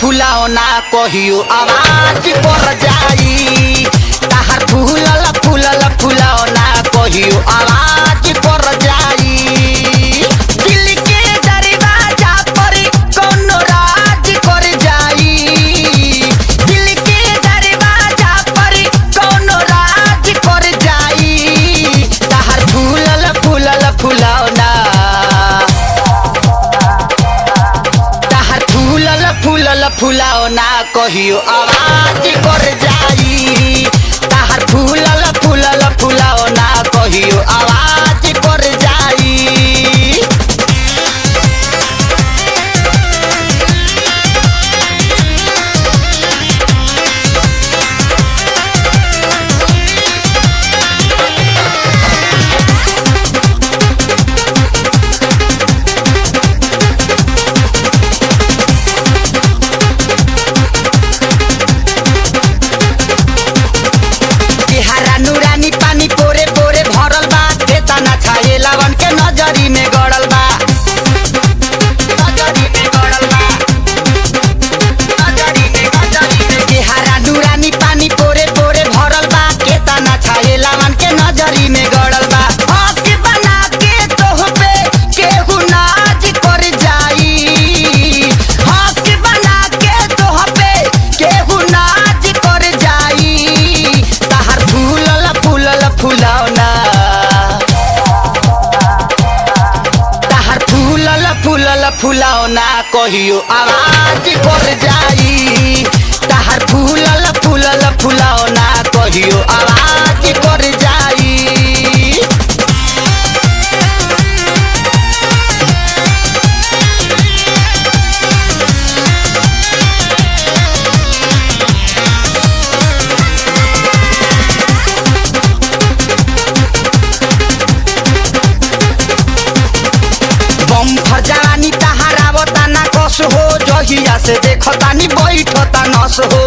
फुलाओ ना कहियो आवाज कर जाई। ताहर फूलल फूलल फुलाओ ना कहियो आवाज कर जाई। दिल के दरवाजा पर कोनो राज कर जाई। दिल के दरवाजा पर कोनो राज कर जाई। ताहर फूलल फूलल फुलाओ ना फूलल फुलाओ ना कहियो आवाज कर जाई। ताहर फूलल फूलल फुलाओ ना कहियो आवाज कर जाई। नूरानी पानी पोरे पोरे भरल बा। केतना छाए लावन के नजरी में गड़ल बा। नजरी में गड़ल बा। नजरी में केहारा नूरानी पानी पोरे पोरे भरल बा। केतना छाए लावन के नजरी में गड़ल बा। हक बना के तोह पे केहू नाज कर जाई। हक बना के तोह पे केहू नाज कर जाई। ताहर फूलल फूलल फुलाओ ना ताहर फूलल फूलल फुलाओ ना कहियो आवाज कर जाई। ताहर फूलल फूलल फुलाओ ना कहियो आवाज कर जाई। बम्फर जवानी तहारावता ना कस हो। जहिया से देखतानी बैठता नस हो।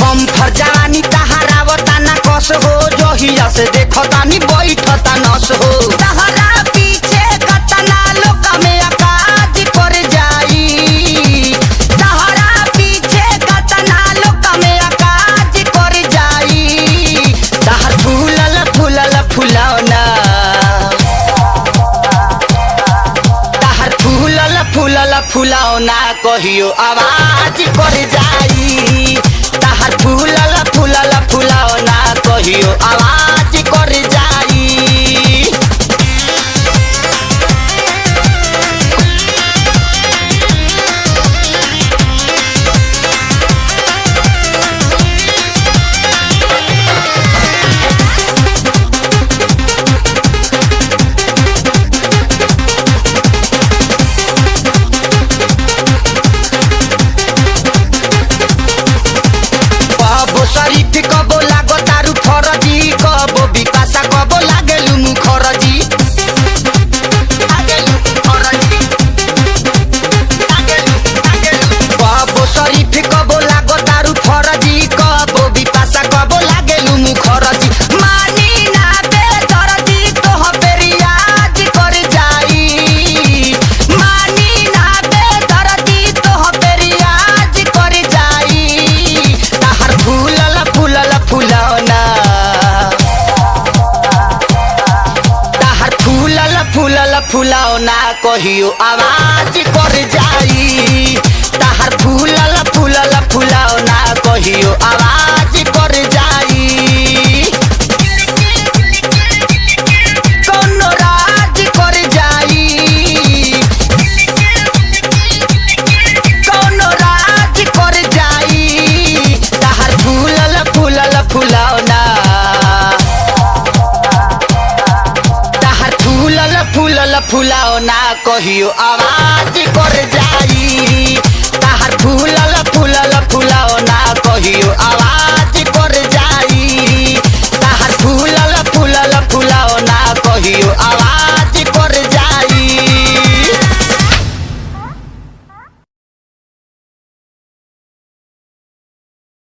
बम्फर जवानी तहारावता ना कस हो। जहिया से देखतानी बैठता नस हो। तहरा पीछे कतना लोक में आकाज कर जाई। तहरा पीछे कतना लोक में आकाज कर जाई। ताहर फूलल फूलल फुलाओ ना ताहर फूलल फूलल फुलाओ ना कहियो आवाज कर जाई। ताहर फूलल फूलल फुलाओ ना कहियो आवाज कर जाई। कबो शरीफ कबो लागो तारू फरजी। कबो बिपाशा कबो लागेलु मुखरजी। कबो शरीफ कबो लागो तारू फरजी। कबो बिपाशा कबो लागेलु मुखरजी। मानी ना बेदर्दी तोह पे रियाज कर जाई। मानी ना बेदर्दी तोह पे रियाज कर जाई। ताहर फूलल फूलल फुलाओ ना ताहर फूलल फूलल फुलाओ ना कहियो आवाज कर जाई। ताहर फूलल फूलल फुलाओ ना कहियो आवाज कर जाई। कोनो राज कर जाई। कोनो राज कर जाई। ताहर फूलल फूलल फुलाओ ना ताहर फूलल फूलल फुलाओ ना कहियो आवाज कर जाई।